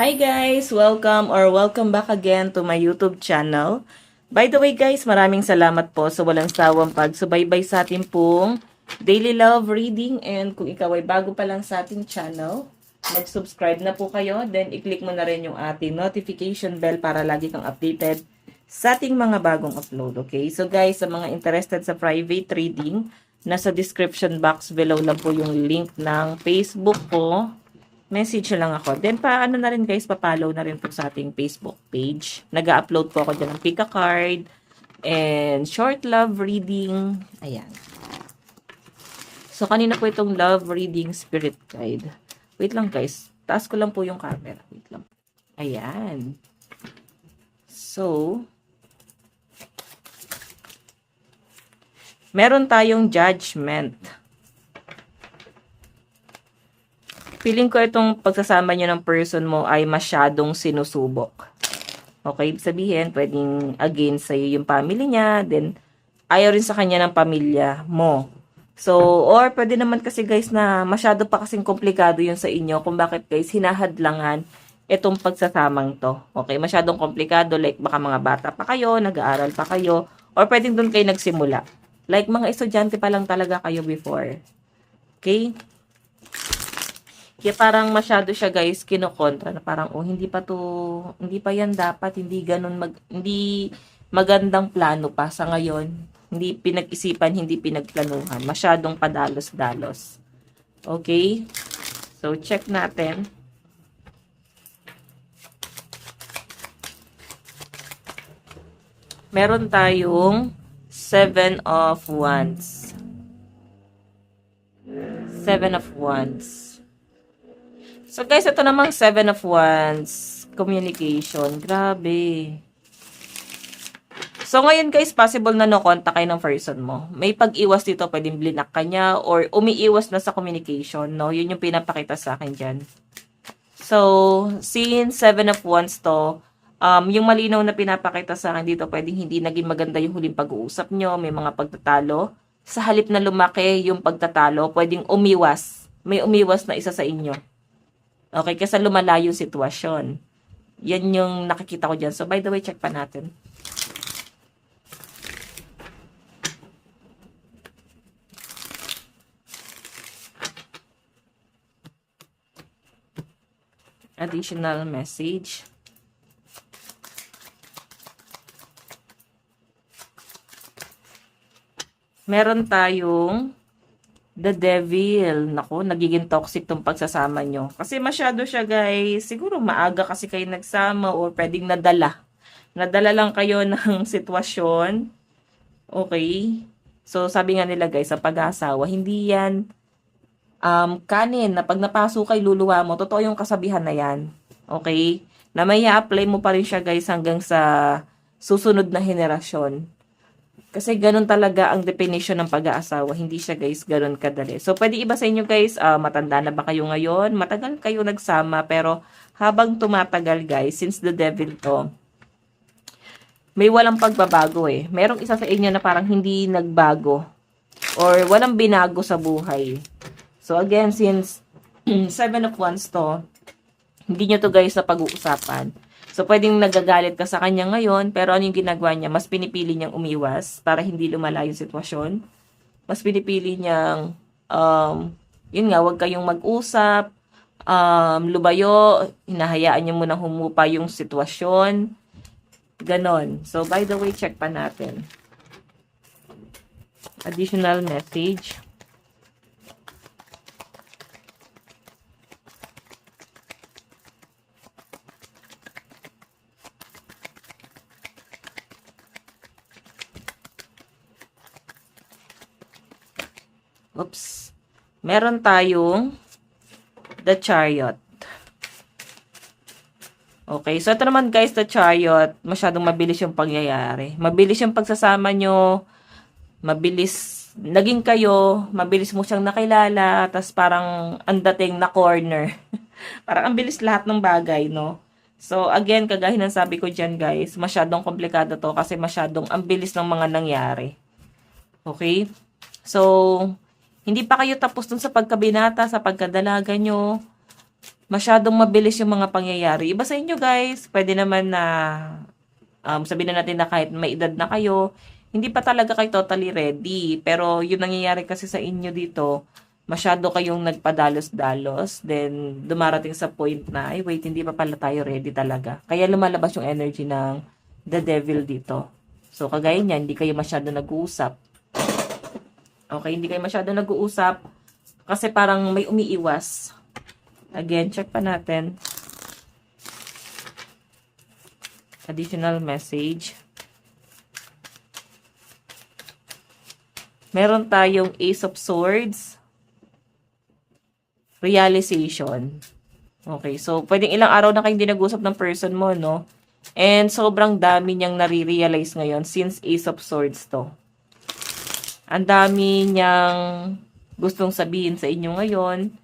Hi guys! Welcome back again to my YouTube channel. By the way guys, maraming salamat po sa walang sawang pagsubaybay sa ating pong daily love reading. And kung ikaw ay bago pa lang sa ating channel, mag-subscribe na po kayo. Then i-click mo na rin yung ating notification bell para lagi kang updated sa ating mga bagong upload. Okay? So guys, sa mga interested sa private reading, nasa description box below lang po yung link ng Facebook ko. Message lang ako. Then, paano na rin guys, papollow na rin po sa ating Facebook page. Nag-upload po ako dyan ng pick a card and short love reading. Ayan. So, kanina po itong love reading spirit guide. Wait lang guys. Taas ko lang po yung camera. Wait lang. Ayan. So, meron tayong judgment. Feeling ko itong pagsasama nyo ng person mo ay masyadong sinusubok. Okay, sabihin, pwedeng against sa'yo yung family niya, then ayaw rin sa kanya ng pamilya mo. So, or pwede naman kasi guys na masyado pa kasing komplikado yun sa inyo kung bakit guys hinahadlangan itong pagsasamang to. Okay, masyadong komplikado, like baka mga bata pa kayo, nag-aaral pa kayo, or pwedeng doon kayo nagsimula. Like mga estudyante pa lang talaga kayo before. Okay? Kaya parang masyado siya guys kinokontra na parang hindi pa yan dapat, hindi magandang plano pa sa ngayon. Hindi pinag-isipan, hindi pinagplanuhan. Masyadong padalos-dalos. Okay? So check natin. Meron tayong 7 of Wands. 7 of Wands. So guys, ito namang 7 of Wands, communication. Grabe. So ngayon guys, possible na no-contact kayo ng person mo. May pag-iwas dito, pwedeng blinak ka niya or umiiwas na sa communication, no? Yun yung pinapakita sa akin dyan. So, since 7 of Wands to, yung malinaw na pinapakita sa akin dito, pwedeng hindi naging maganda yung huling pag-uusap nyo, may mga pagtatalo. Sa halip na lumaki yung pagtatalo, pwedeng umiwas. May umiwas na isa sa inyo. Okay, kasi lumala yung sitwasyon. Yan yung nakikita ko dyan. So, by the way, check pa natin. Additional message. Meron tayong The Devil. Naku, nagiging toxic tong pagsasama nyo. Kasi masyado siya guys. Siguro maaga kasi kayo nagsama or pwedeng nadala. Nadala lang kayo ng sitwasyon. Okay? So, sabi nga nila guys, sa pag-asawa, hindi yan kanin na pag napasok kay luluwa mo. Totoo yung kasabihan na yan. Okay? Na may apply mo pa rin siya guys hanggang sa susunod na henerasyon. Kasi ganun talaga ang definition ng pag-aasawa. Hindi siya guys ganun kadali. So, pwede iba sa inyo guys, matanda na ba kayo ngayon? Matagal kayo nagsama, pero habang tumatagal guys, since the devil to, may walang pagbabago eh. Merong isa sa inyo na parang hindi nagbago or walang binago sa buhay. So, again, since 7 of Wands to, hindi nyo to guys na pag-uusapan. So, pwedeng nagagalit ka sa kanya ngayon, pero ano yung ginagawa niya? Mas pinipili niyang umiwas para hindi lumala yung sitwasyon. Mas pinipili niyang, yun nga, huwag kayong mag-usap, lubayo, hinahayaan niyo munang humupa yung sitwasyon. Ganon. So, by the way, check pa natin. Additional message. Oops. Meron tayong The Chariot. Okay, so ito naman guys, The Chariot, masyadong mabilis yung pangyayari. Mabilis yung pagsasama nyo, mabilis, naging kayo, mabilis mo siyang nakilala, tas parang ang dating na corner. Parang ang bilis lahat ng bagay, no? So, again, kagaya ng sabi ko dyan guys, masyadong komplikado to kasi masyadong ang bilis ng mga nangyari. Okay? So, Hindi pa kayo tapos dun sa pagkabinata, sa pagkadalaga nyo. Masyadong mabilis yung mga pangyayari. Iba sa inyo guys, pwede naman na sabihin na natin na kahit may edad na kayo, hindi pa talaga kayo totally ready. Pero yung nangyayari kasi sa inyo dito, masyado kayong nagpadalos-dalos, then dumarating sa point na, ay wait, hindi pa pala tayo ready talaga. Kaya lumalabas yung energy ng the devil dito. So, kagaya niyan, hindi kayo masyado nag-uusap. Okay, hindi kayo masyado nag-uusap kasi parang may umiiwas. Again, check pa natin. Additional message. Meron tayong Ace of Swords. Realization. Okay, so pwedeng ilang araw na kayong hindi nag-usap ng person mo, no? And sobrang dami niyang nare-realize ngayon since Ace of Swords to. Ang dami niyang gustong sabihin sa inyo ngayon.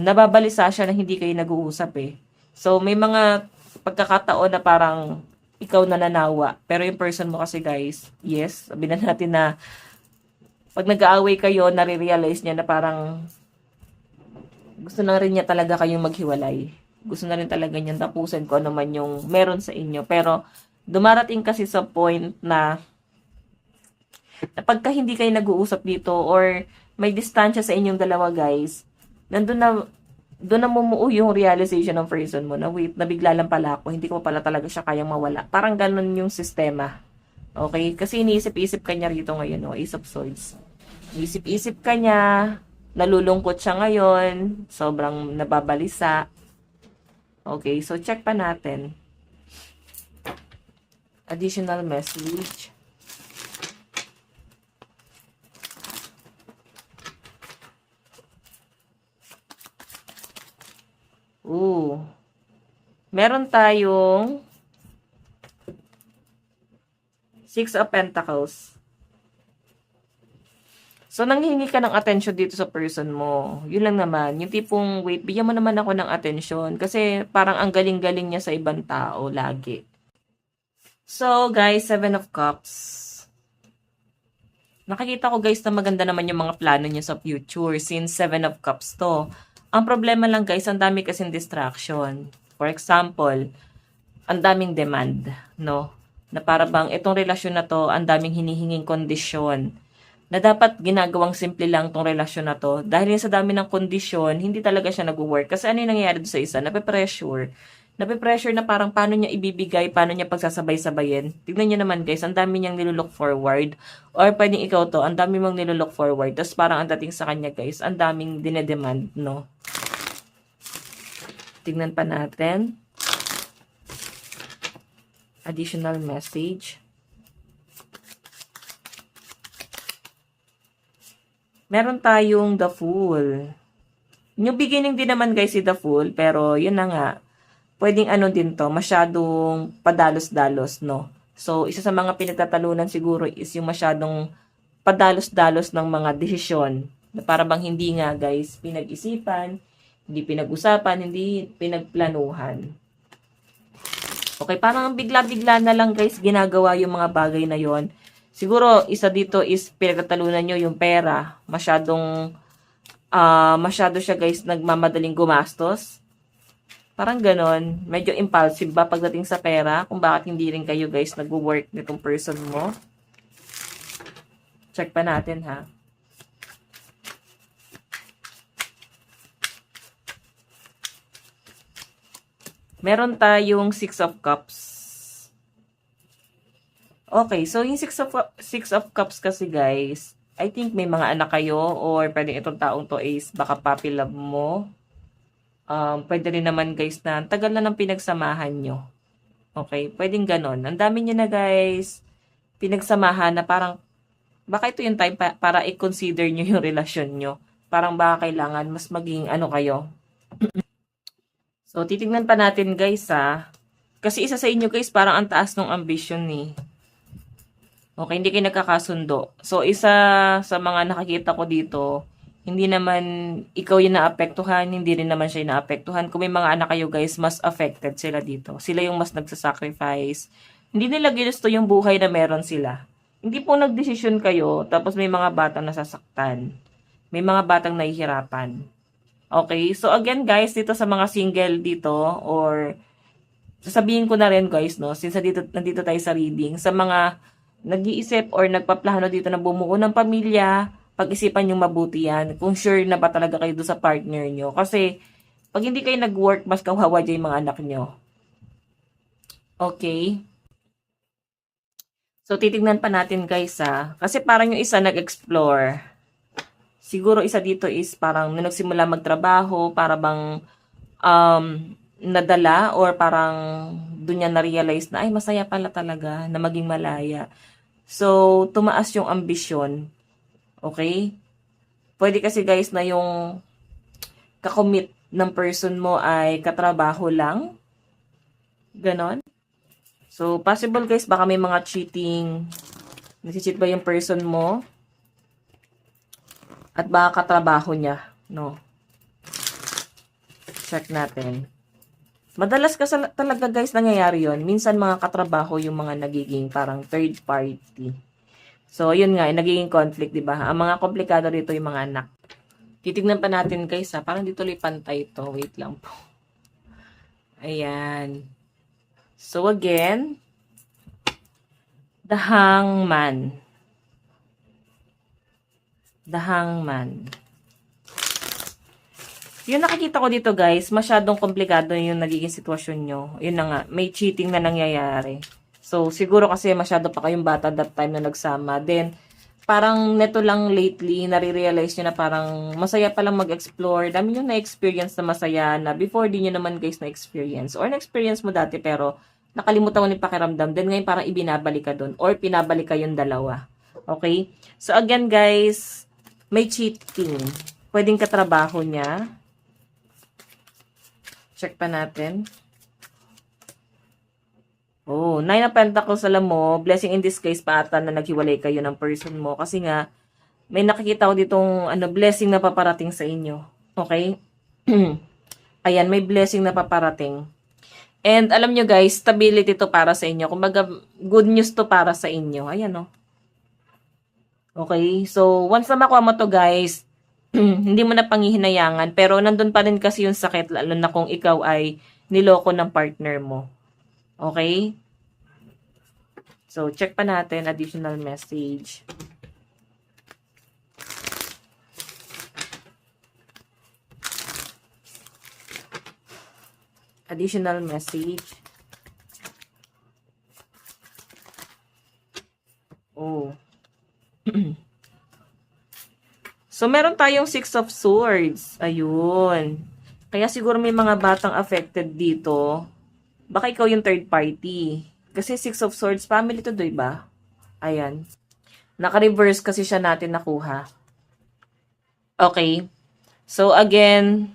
Nababalisa siya na hindi kayo nag-uusap eh. So, may mga pagkakataon na parang ikaw nananawa. Pero yung person mo kasi guys, yes, sabihin na natin na pag nag-aaway kayo, nare-realize niya na parang gusto na rin niya talaga kayong maghiwalay. Gusto na rin talaga niyang tapusin ko ano man yung meron sa inyo. Pero dumarating kasi sa point na pagka hindi kayo nag-uusap dito or may distansya sa inyong dalawa guys, doon na mumuo yung realization ng person mo na wait, nabigla lang pala ako, hindi ko pala talaga siya kayang mawala. Parang ganun yung sistema. Okay? Kasi iniisip-isip ka niya rito ngayon, no? Ace of Swords. Iniisip-isip ka niya, nalulungkot siya ngayon, sobrang nababalisa. Okay, so check pa natin. Additional message. Meron tayong Six of Pentacles. So, nanghihingi ka ng attention dito sa person mo. Yun lang naman. Yung tipong, wait, bigyan mo naman ako ng attention. Kasi parang ang galing-galing niya sa ibang tao lagi. So, guys, Seven of Cups. Nakikita ko, guys, na maganda naman yung mga plano niya sa future since Seven of Cups to. Ang problema lang, guys, ang dami kasing distraction. For example, ang daming demand, no? Na para bang itong relasyon na to, ang daming hinihinging kondisyon. Na dapat ginagawang simple lang tong relasyon na to. Dahil sa dami ng kondisyon, hindi talaga siya nag-work. Kasi ano yung nangyayari doon sa isa? Nape-pressure. Nape-pressure na parang paano niya ibibigay, paano niya pagsasabay-sabayin. Tignan niyo naman guys, ang dami niyang nilook forward. Or pwedeng ikaw to, ang dami mong nilook forward. Tapos parang ang dating sa kanya guys, ang daming dinedemand, no? Tignan pa natin. Additional message. Meron tayong The Fool. Yung beginning din naman guys si The Fool, pero yun na nga. Pwedeng ano din to, masyadong padalos-dalos, no? So, isa sa mga pinagtatalunan siguro is yung masyadong padalos-dalos ng mga desisyon. Na para bang hindi nga guys pinag-isipan, hindi pinag-usapan, hindi pinagplanuhan. Okay, parang bigla-bigla na lang guys ginagawa yung mga bagay na yon. Siguro isa dito is pinagtatalunan nyo yung pera. Masyado siya guys nagmamadaling gumastos. Parang ganon. Medyo impulsive ba pagdating sa pera? Kung bakit hindi rin kayo guys nag-work nitong person mo. Check pa natin ha. Meron tayong Six of Cups. Okay, so yung Six of Cups kasi guys, I think may mga anak kayo or pwedeng itong taong to is baka puppy love mo. Pwede rin naman guys na tagal na ng pinagsamahan nyo. Okay, pwedeng ganon. Ang dami nyo na guys pinagsamahan na parang baka ito yung time para i-consider nyo yung relasyon nyo. Parang baka kailangan mas maging ano kayo. So, titignan pa natin guys ha. Kasi isa sa inyo guys, parang ang taas ng ambition ni. Okay, hindi kayo nagkakasundo. So, isa sa mga nakakita ko dito, hindi naman ikaw yung naapektuhan, hindi rin naman siya yung naapektuhan. Kung may mga anak kayo guys, mas affected sila dito. Sila yung mas nagsasacrifice. Hindi nila ginusto yung buhay na meron sila. Hindi po nagdesisyon kayo, tapos may mga batang nasasaktan. May mga batang nahihirapan. Okay? So, again guys, dito sa mga single dito, or sasabihin ko na rin guys, no, since nandito tayo sa reading, sa mga nag-iisip or nagpaplano dito na bumuo ng pamilya, pag-isipan yung mabuti yan, kung sure na ba talaga kayo doon sa partner nyo. Kasi, pag hindi kayo nag-work, mas kawawa dyan yung mga anak nyo. Okay? So, titignan pa natin guys kasi parang yung isa nag-explore. Siguro isa dito is parang nung nagsimula magtrabaho, para bang nadala or parang doon niya na-realize na ay masaya pala talaga na maging malaya. So, tumaas yung ambisyon. Okay? Pwede kasi guys na yung kakomit ng person mo ay katrabaho lang. Ganon. So, possible guys, baka may mga cheating. Nasi-cheat ba yung person mo? At baka katrabaho niya, no? Check natin. Madalas kasi talaga guys nangyayari yon. Minsan mga katrabaho yung mga nagiging parang third party. So, yun nga, nagiging conflict, di ba? Ang mga komplikado dito yung mga anak. Titignan pa natin guys parang dito tuloy pantay to. Wait lang po. Ayan. So, again, the hangman. The hangman. Yung nakikita ko dito guys, masyadong komplikado yung nagiging sitwasyon nyo. Yun na nga, may cheating na nangyayari. So, siguro kasi masyado pa kayong bata that time na nagsama. Then, parang neto lang lately, nare-realize nyo na parang masaya palang mag-explore. Dami nyo na-experience na masaya na before di nyo naman guys na-experience. Or na-experience mo dati pero nakalimutan mo yung pakiramdam. Then ngayon parang ibinabalik ka dun. Or pinabalik kayong dalawa. Okay? So, again guys, may cheating. Pwedeng katrabaho niya. Check pa natin. Oh, Nine of Pentacles, alam mo, blessing in disguise pa ata na naghiwalay kayo ng person mo. Kasi nga, may nakikita ko ditong blessing na paparating sa inyo. Okay? Ayan, may blessing na paparating. And alam nyo guys, stability to para sa inyo. Kumbaga, good news to para sa inyo. Ayan o. Okay? So, once na makuha mo to guys, hindi mo na panghihinayangan. Pero nandun pa rin kasi yung sakit, lalo na kung ikaw ay niloko ng partner mo. Okay? So, check pa natin. Additional message. Additional message. Oh. So, meron tayong Six of Swords. Ayun. Kaya siguro may mga batang affected dito. Baka ikaw yung third party. Kasi Six of Swords, family to, diba? Ayan. Naka-reverse kasi siya natin nakuha. Okay. So, again,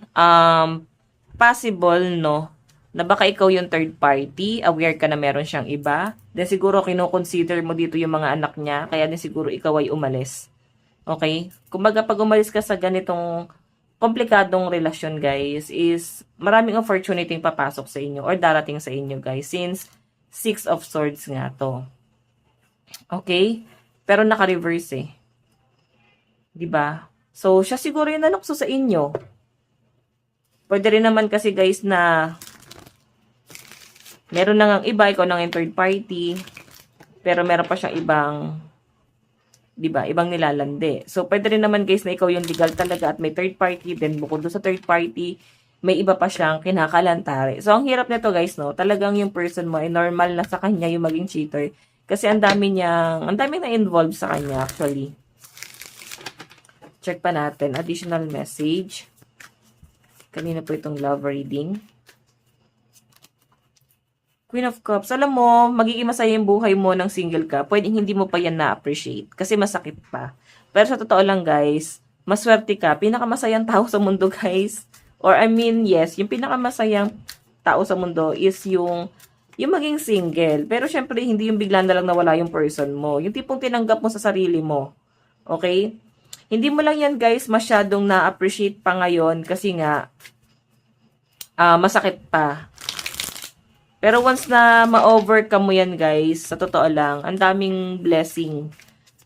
possible, no, na baka ikaw yung third party, aware ka na meron siyang iba. Then, siguro, kino-consider mo dito yung mga anak niya, kaya din siguro ikaw ay umalis. Okay? Kumbaga, pag umalis ka sa ganitong komplikadong relasyon, guys, is maraming opportunity papasok sa inyo or darating sa inyo, guys, since Six of Swords nga to. Okay? Pero naka-reverse eh. Diba? So, siya siguro yung nanukso sa inyo. Pwede rin naman kasi, guys, na meron na ngang iba, ikaw na yung third party, pero meron pa siyang ibang, diba, ibang nilalande. So, pwede rin naman guys na ikaw yung legal talaga at may third party, then bukod doon sa third party, may iba pa siyang kinakalantare. So, ang hirap nito guys, no, talagang yung person mo ay normal na sa kanya yung maging cheater. Kasi ang dami na involved sa kanya actually. Check pa natin, additional message. Kanina po itong love reading. Queen of Cups, alam mo, magiging masaya yung buhay mo ng single ka. Pwedeng hindi mo pa yan na-appreciate kasi masakit pa. Pero sa totoo lang guys, maswerte ka. Pinakamasayang tao sa mundo guys. Or I mean, yes, yung pinakamasayang tao sa mundo is yung maging single. Pero syempre, hindi yung bigla na lang nawala yung person mo. Yung tipong tinanggap mo sa sarili mo. Okay? Hindi mo lang yan guys masyadong na-appreciate pa ngayon kasi nga masakit pa. Pero once na ma-overcome mo yan, guys, sa totoo lang, ang daming blessing.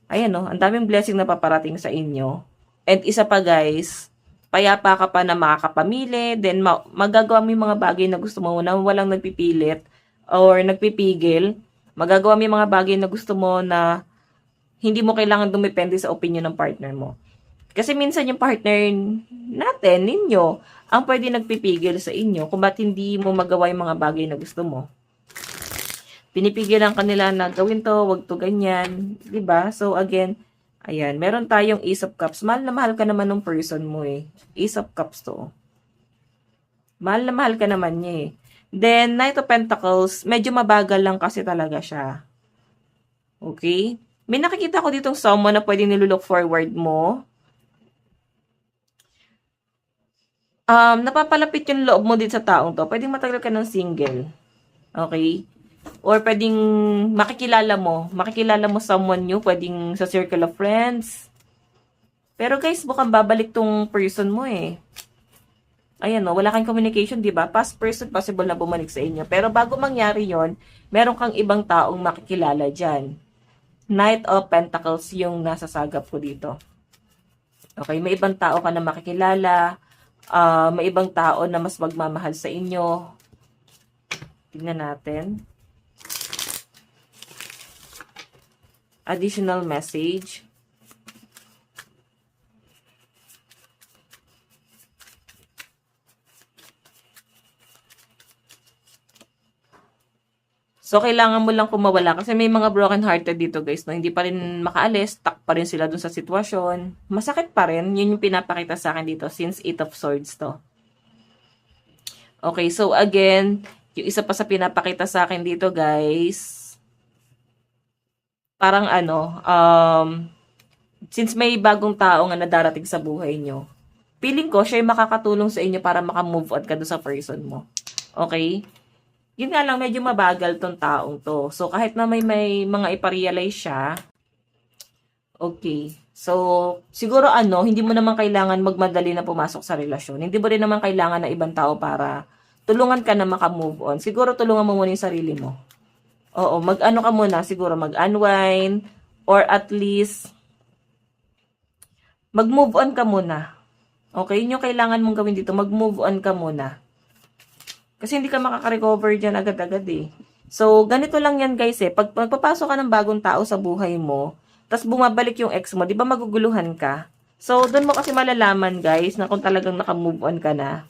Ayan, no? Ang daming blessing na paparating sa inyo. And isa pa, guys, payapa ka pa na makakapamili, then magagawa mo yung mga bagay na gusto mo na walang nagpipilit or nagpipigil. Magagawa mo yung mga bagay na gusto mo na hindi mo kailangan dumepende sa opinion ng partner mo. Kasi minsan yung partner natin, ninyo, ang pwede nagpipigil sa inyo kung ba't hindi mo magawa yung mga bagay na gusto mo. Pinipigilan kanila na gawin to, wag to ganyan, 'di ba? So again, ayan, meron tayong Ace of Cups. Mahal na mahal ka naman ng person mo eh. Ace of Cups to. Mahal na mahal ka naman niya eh. Then, Knight of Pentacles, medyo mabagal lang kasi talaga siya. Okay? May nakikita ko ditong someone na pwedeng nilulook forward mo. Napapalapit yung loob mo dito sa taong to. Pwedeng matagal ka ng single. Okay? Or pwedeng makikilala mo someone new, pwedeng sa circle of friends. Pero guys, mukhang babalik tong person mo eh. Ayan no, wala kang communication, di ba? Past person, possible na bumalik sa inyo. Pero bago mangyari yon, meron kang ibang taong makikilala dyan. Knight of Pentacles yung nasasagap ko dito. Okay, may ibang tao ka na makikilala. May ibang tao na mas magmamahal sa inyo. Tingnan natin. Additional message. So, kailangan mo lang kumawala kasi may mga broken-hearted dito, guys, no? Hindi pa rin makaalis, stuck pa rin sila dun sa sitwasyon. Masakit pa rin, yun yung pinapakita sa akin dito since 8 of Swords to. Okay, so again, yung isa pa sa pinapakita sa akin dito, guys, parang since may bagong tao nga na darating sa buhay nyo, feeling ko siya yung makakatulong sa inyo para makamove on ka doon sa person mo. Okay? Yun nga lang, medyo mabagal tong taong to. So, kahit na may mga iparealize siya, okay. So, siguro hindi mo naman kailangan magmadali na pumasok sa relasyon. Hindi mo rin naman kailangan ng ibang tao para tulungan ka na makamove on. Siguro tulungan mo muna yung sarili mo. Oo, mag-ano ka muna, siguro mag-unwind, or at least, mag-move on ka muna. Okay, yun yung kailangan mong gawin dito, mag-move on ka muna. Kasi hindi ka makaka-recover dyan agad-agad eh. So, ganito lang yan guys eh. Pag magpapasok ka ng bagong tao sa buhay mo, tapos bumabalik yung ex mo, di ba maguguluhan ka? So, doon mo kasi malalaman guys na kung talagang naka-move on ka na.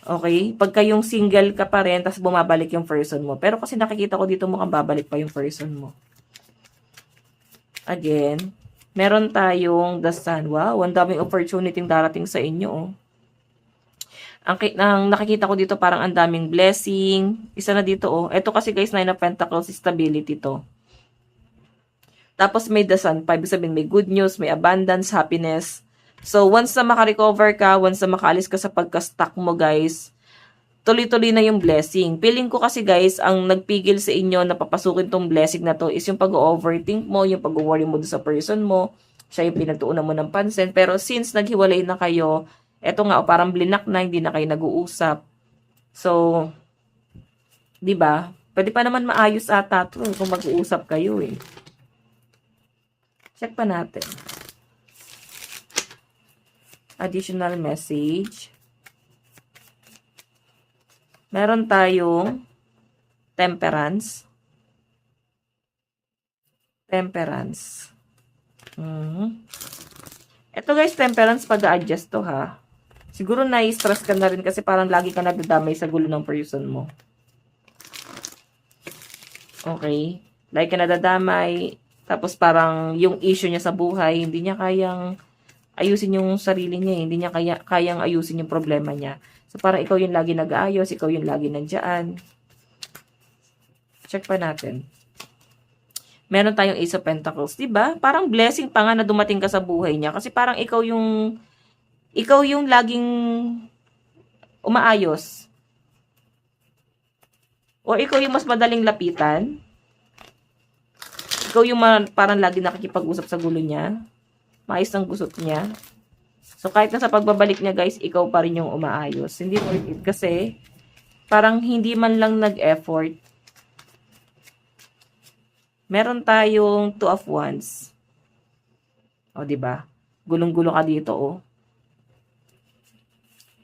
Okay? Pagka yung single ka pa rin, tapos bumabalik yung person mo. Pero kasi nakikita ko dito mukhang babalik pa yung person mo. Again, meron tayong The Sun. Wow, ang daming opportunity darating sa inyo oh. Ang nakikita ko dito parang ang daming blessing. Isa na dito oh. Ito kasi guys, 9 of Pentacles, stability to. Tapos may The Sun, 5 sabihin may good news, may abundance, happiness. So once na makarecover ka, once na makaalis ka sa pagka-stuck mo guys, tuloy-tuloy na yung blessing. Feeling ko kasi guys, ang nagpigil sa inyo na papasukin tong blessing na to is yung pag-overthink mo, yung pag-worry mo sa person mo. Siya yung pinagtuunan mo ng pansin. Pero since naghiwalay na kayo, eto nga, parang blinak na, hindi na kayo nag-uusap. So, di ba? Pwede pa naman maayos ata to kung mag-uusap kayo eh. Check pa natin. Additional message. Meron tayong temperance. Temperance. Ito guys, temperance pag-a-adjust to ha. Siguro na-stress ka na rin kasi parang lagi ka nadadamay sa gulo ng person mo. Okay? Lagi ka nadadamay. Tapos parang yung issue niya sa buhay, hindi niya kayang ayusin yung sarili niya. Hindi niya kayang ayusin yung problema niya. So parang ikaw yung lagi nag-aayos, ikaw yung lagi nandiyan. Check pa natin. Meron tayong Ace of Pentacles, 'di ba? Parang blessing pa nga na dumating ka sa buhay niya kasi parang ikaw yung laging umaayos. O ikaw yung mas madaling lapitan. Ikaw yung parang lagi nakikipag-usap sa gulo niya. Maayos ng gusot niya. So kahit na sa pagbabalik niya guys, ikaw pa rin yung umaayos. Hindi worth it kasi Parang hindi man lang nag-effort. Meron tayong two of wands. O, diba? Gulong-gulo ka dito, oh.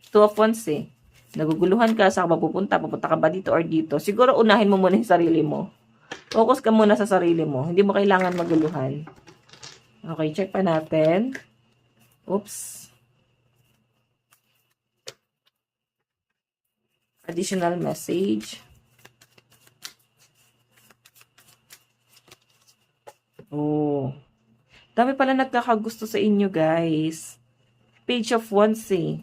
Two of wands, eh. Naguguluhan ka, saan ka mapupunta? Pupunta ka ba dito or dito? Siguro unahin mo muna yung sarili mo. Focus ka muna sa sarili mo. Hindi mo kailangan maguluhan. Okay, check pa natin. Oops. Additional message. Oh. Dami pala nagkakagusto sa inyo, guys. Page of Wands, eh.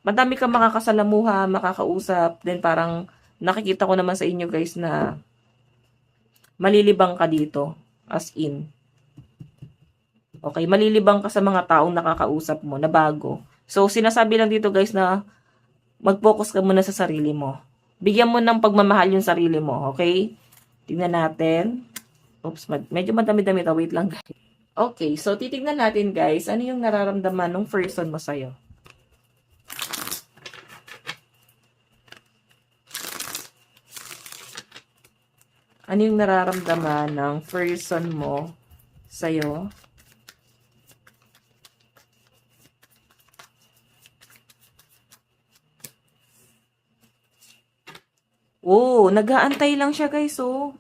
Madami kang makakasalamuha, makakausap. Then parang nakikita ko naman sa inyo, guys, na malilibang ka dito. As in. Okay, malilibang ka sa mga taong nakakausap mo na bago. So, sinasabi lang dito, guys, na mag-focus ka muna sa sarili mo. Bigyan mo ng pagmamahal yung sarili mo, okay? Tingnan natin. Oops, medyo madami-dami to. Wait lang, guys. Okay, so titignan natin, guys, ano yung nararamdaman ng person mo sa'yo. Ano yung nararamdaman ng person mo sa'yo? Oh, nag-aantay lang siya, guys, oh.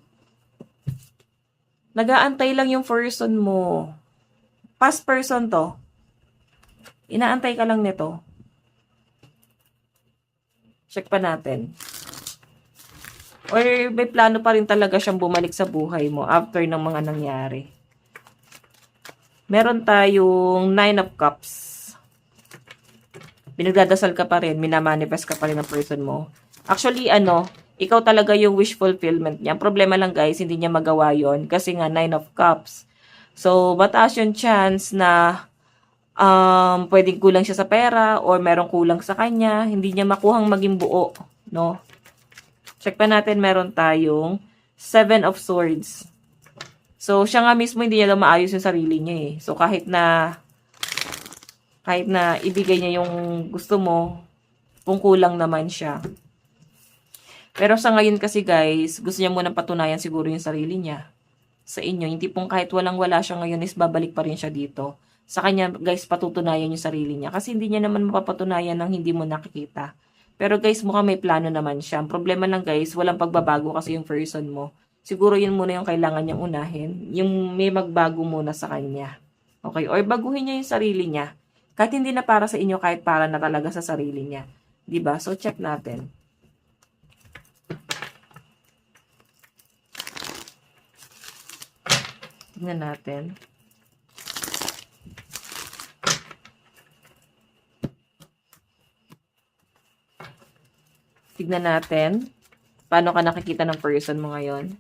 Nag-aantay lang yung person mo. Past person to. Inaantay ka lang nito. Check pa natin. Or may plano pa rin talaga siyang bumalik sa buhay mo after ng mga nangyari. Meron tayong 9 of Cups. Pinagdadasal ka pa rin, minamanifest ka pa rin ng person mo. Actually, ikaw talaga yung wish fulfillment niya. Ang problema lang, guys, hindi niya magawa yon kasi nga 9 of Cups. So, mataas yung chance na pwedeng kulang siya sa pera or merong kulang sa kanya. Hindi niya makuhang maging buo, no? Check pa natin, meron tayong 7 of Swords. So, siya nga mismo hindi niya lang maayos yung sarili niya eh. So, kahit na ibigay niya yung gusto mo, kung kulang naman siya. Pero sa ngayon kasi, guys, gusto niya munang patunayan siguro yung sarili niya sa inyo. Hindi pong kahit walang-wala siya ngayon is babalik pa rin siya dito. Sa kanya, guys, patutunayan yung sarili niya. Kasi hindi niya naman mapapatunayan ng hindi mo nakikita. Pero guys, mukhang may plano naman siya. Ang problema lang, guys, walang pagbabago kasi yung person mo. Siguro yun muna yung kailangan niyang unahin. Yung may magbago muna sa kanya. Okay? Or baguhin niya yung sarili niya. Kahit hindi na para sa inyo, kahit para na talaga sa sarili niya. 'Di ba? So, check natin. Tingnan natin. Tignan natin. Paano ka nakikita ng person mo ngayon?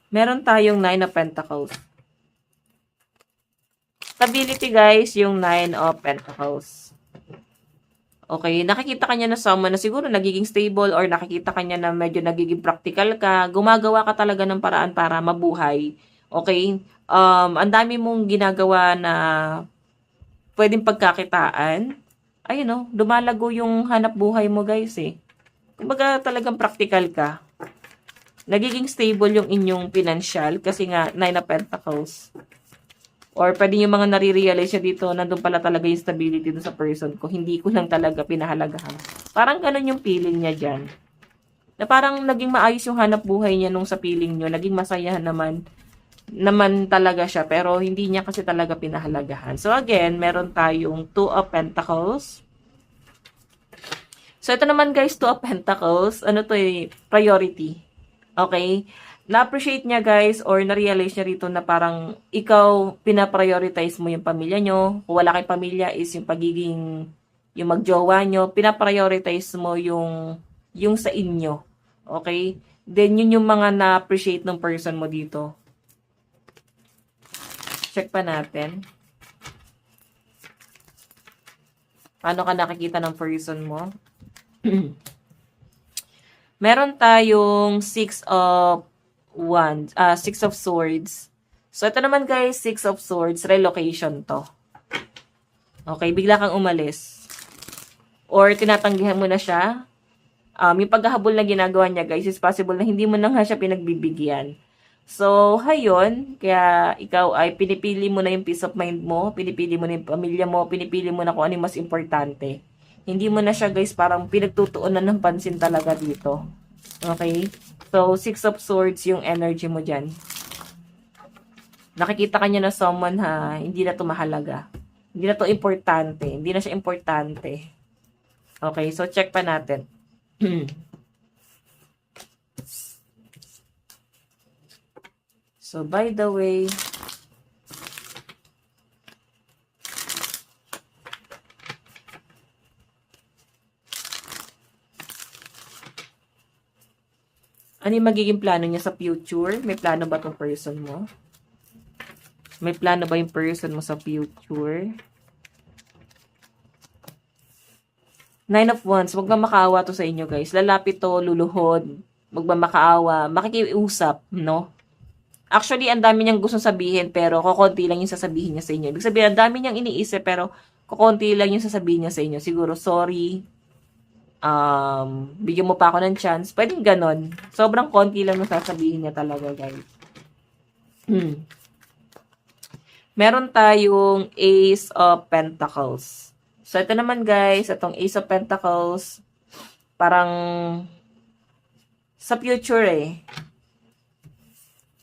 Meron tayong 9 of Pentacles. Stability, guys, yung 9 of Pentacles. Okay, nakikita kanya na someone na siguro nagiging stable or nakikita kanya na medyo nagiging practical ka. Gumagawa ka talaga ng paraan para mabuhay. Okay? Ang dami mong ginagawa na pwedeng pagkakitaan. Ayun, no, lumalago yung hanap buhay mo, guys, eh. Kumbaga talagang practical ka. Nagiging stable yung inyong financial kasi nga 9 of Pentacles. Or pwede yung mga nare-realize siya dito, nandun pala talaga yung stability dun sa person ko. Hindi ko lang talaga pinahalagahan. Parang ganun yung feeling niya dyan. Na parang naging maayos yung hanap buhay niya nung sa feeling nyo. Naging masaya naman talaga siya. Pero hindi niya kasi talaga pinahalagahan. So again, meron tayong 2 of Pentacles. So ito naman, guys, 2 of Pentacles. Ano to eh? Priority. Okay? Na-appreciate niya, guys, or na-realize niya rito na parang ikaw, pinaprioritize mo yung pamilya nyo. Kung wala kayong pamilya is yung pagiging, yung magjowa nyo, pinaprioritize mo yung sa inyo. Okay? Then, yun yung mga na-appreciate ng person mo dito. Check pa natin. Paano ka nakikita ng person mo? Meron tayong 6 of Swords. So, ito naman, guys, 6 of Swords, relocation to. Okay, bigla kang umalis. Or tinatanggihan mo na siya. Yung paghahabol na ginagawa niya, guys, is possible na hindi mo na nga siya pinagbibigyan. So, hayon, kaya ikaw ay pinipili mo na yung peace of mind mo, pinipili mo na yung pamilya mo, pinipili mo na kung ano yung mas importante. Hindi mo na siya, guys, parang pinagtutuunan ng pansin talaga dito. Okay? So, Six of Swords yung energy mo dyan. Nakikita ka niya na someone ha, hindi na to mahalaga. Hindi na to importante. Hindi na siya importante. Okay, so check pa natin. So, by the way, ano yung magiging plano niya sa future? May plano ba tong person mo? May plano ba yung person mo sa future? Nine of Wands, magmamakaawa to sa inyo, guys. Lalapit to, luluhod, magmamakaawa, makikiusap, no? Actually, ang dami niyang gustong sabihin, pero kukunti lang yung sasabihin niya sa inyo. Ibig sabihin, ang dami niyang iniisip, pero kukunti lang yung sasabihin niya sa inyo. Siguro, sorry, bigyan mo pa ako ng chance. Pwedeng ganon. Sobrang konti lang yung sasabihin niya talaga, guys. Meron tayong Ace of Pentacles. So, ito naman, guys, itong Ace of Pentacles, parang sa future eh.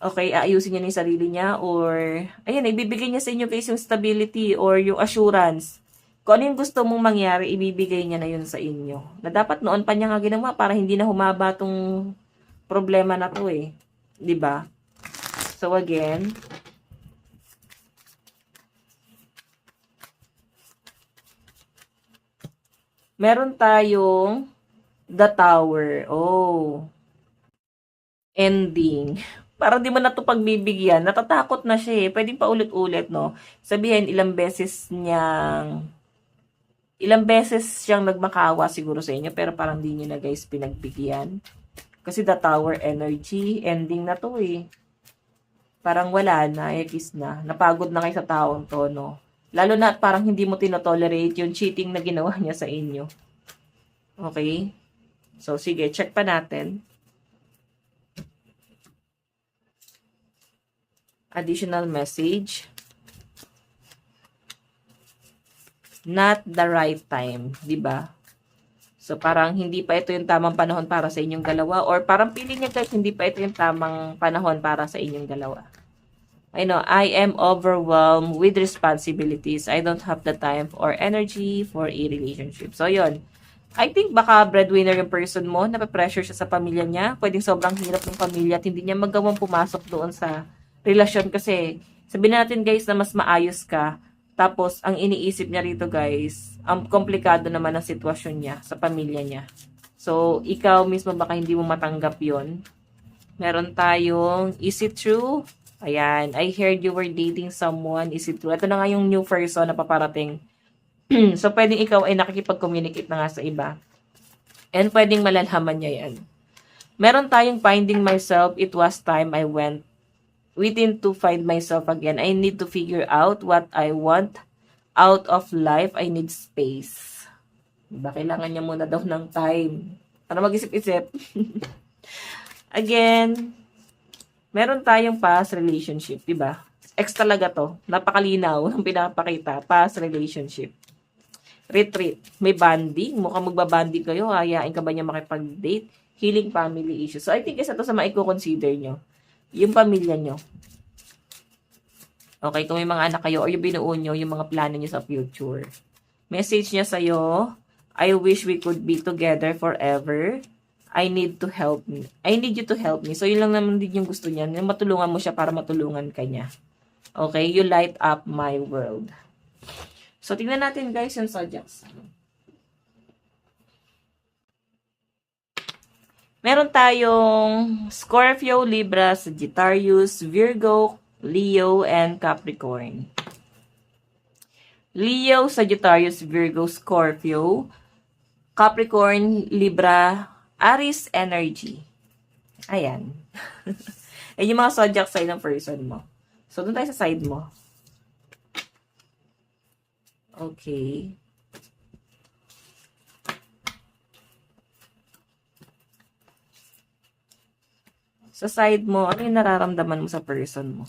Okay, aayusin niya yung sarili niya or, ayan, ibibigay niya sa inyo guys yung stability or yung assurance. Kung ano yung gusto mong mangyari, ibibigay niya na yun sa inyo. Na dapat noon pa niya nga ginawa para hindi na humaba tong problema na to eh. 'Di ba? So again, meron tayong The Tower. Oh. Ending. Parang di mo na to pagbibigyan. Natatakot na siya eh. Pwedeng paulit-ulit, no? Sabihin, ilang beses siyang nagmakawa siguro sa inyo, pero parang di niyo na guys pinagbigyan. Kasi the tower energy, ending na to eh. Parang wala na, ekis na. Napagod na kayo sa taong to, no? Lalo na parang hindi mo tinotolerate yung cheating na ginawa niya sa inyo. Okay? So, sige, check pa natin. Additional message. Not the right time, 'di ba? So parang hindi pa ito yung tamang panahon para sa inyong dalawa or parang pili niya guys hindi pa ito yung tamang panahon para sa inyong dalawa. I know, I am overwhelmed with responsibilities. I don't have the time or energy for a relationship. So, yun. I think baka breadwinner yung person mo, nape-pressure siya sa pamilya niya. Pwedeng sobrang hirap ng pamilya at hindi niya magawang pumasok doon sa relasyon kasi sabihin natin guys na mas maayos ka. Tapos, ang iniisip niya rito guys, ang komplikado naman ang sitwasyon niya sa pamilya niya. So, ikaw mismo baka hindi mo matanggap yon. Meron tayong, is it true? Ayan, I heard you were dating someone. Is it true? Ito na nga yung new person na paparating. So, pwedeng ikaw ay nakikipag-communicate na nga sa iba. And pwedeng malalhaman niya yan. Meron tayong finding myself. It was time I went within to find myself again. I need to figure out what I want out of life. I need space. Diba? Kailangan niya muna daw ng time para mag-isip-isip. Again, meron tayong past relationship, diba? Ex talaga to. Napakalinaw ng pinapakita. Past relationship. Retreat. May bonding. Mukhang magbabanding kayo. Hayain ka ba niya makipag-date? Healing family issues. So, I think isa to sa maiko-consider nyo. Yung pamilya nyo. Okay, kung may mga anak kayo or yung binuo nyo, yung mga plano nyo sa future. Message niya sa'yo, I wish we could be together forever. I need to help me. I need you to help me. So, yun lang naman din yung gusto niya. Matulungan mo siya para matulungan ka niya. Okay? You light up my world. So, tingnan natin guys yung zodiacs. Meron tayong Scorpio, Libra, Sagittarius, Virgo, Leo, and Capricorn. Leo, Sagittarius, Virgo, Scorpio, Capricorn, Libra, Aries energy. Ayan. Ayan yung mga zodiac sign ng person mo. So, doon tayo sa side mo. Okay. Sa side mo, ano yung nararamdaman mo sa person mo?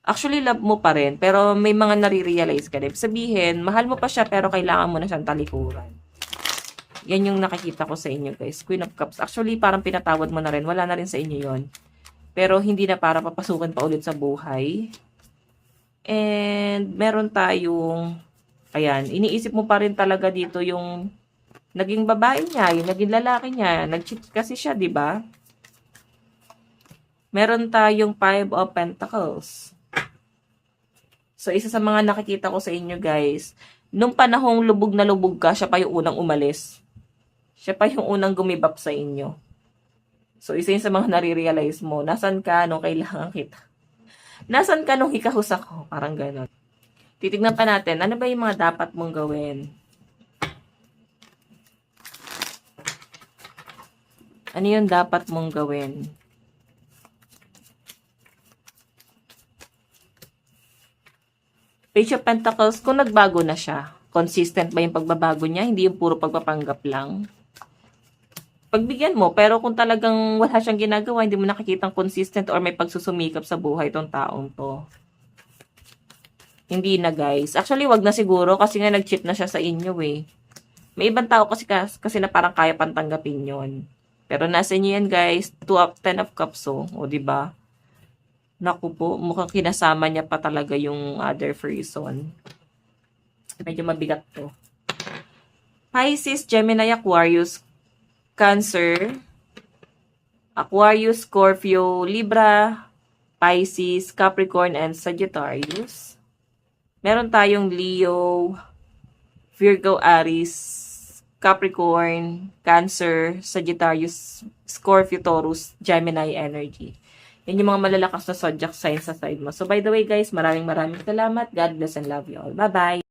Actually, love mo pa rin, pero may mga nare-realize ka din. Sabihin, mahal mo pa siya, pero kailangan mo na siyang talikuran. Yan yung nakikita ko sa inyo, guys. Queen of Cups. Actually, parang pinatawad mo na rin. Wala na rin sa inyo yon. Pero hindi na para papasukan pa ulit sa buhay. And meron tayong, ayan, iniisip mo pa rin talaga dito yung naging babae niya, yung naging lalaki niya. Nag-cheat kasi siya, di ba? Meron tayong Five of Pentacles. So, isa sa mga nakikita ko sa inyo, guys, nung panahong lubog na lubog ka, siya pa yung unang umalis. Siya pa yung unang gumibap sa inyo. So, isa yun sa mga nare-realize mo. Nasaan ka nung kailangan kita? Nasaan ka nung hikahus ako? Parang ganon. Titignan pa natin, ano ba yung mga dapat mong gawin? Ano yung dapat mong gawin? Page of Pentacles, kung nagbago na siya, consistent ba yung pagbabago niya? Hindi yung puro pagpapanggap lang. Pagbigyan mo, pero kung talagang wala siyang ginagawa, hindi mo nakikitang consistent or may pagsusumikap sa buhay tong taong to. Hindi na, guys. Actually, wag na siguro kasi nga nag-cheat na siya sa inyo eh. May ibang tao kasi na parang kaya pang tanggapin yon. Pero nasa inyo yan, guys. 10 of Cups, oh. O, diba? Naku po, mukhang kinasama niya pa talaga yung other person. Medyo mabigat to. Pisces, Gemini, Aquarius, Cancer, Aquarius, Scorpio, Libra, Pisces, Capricorn, and Sagittarius. Meron tayong Leo, Virgo, Aries, Capricorn, Cancer, Sagittarius, Scorpio, Taurus, Gemini energy. Yan yung mga malalakas na zodiac signs sa side mo. So, by the way, guys, maraming salamat. God bless and love you all. Bye-bye!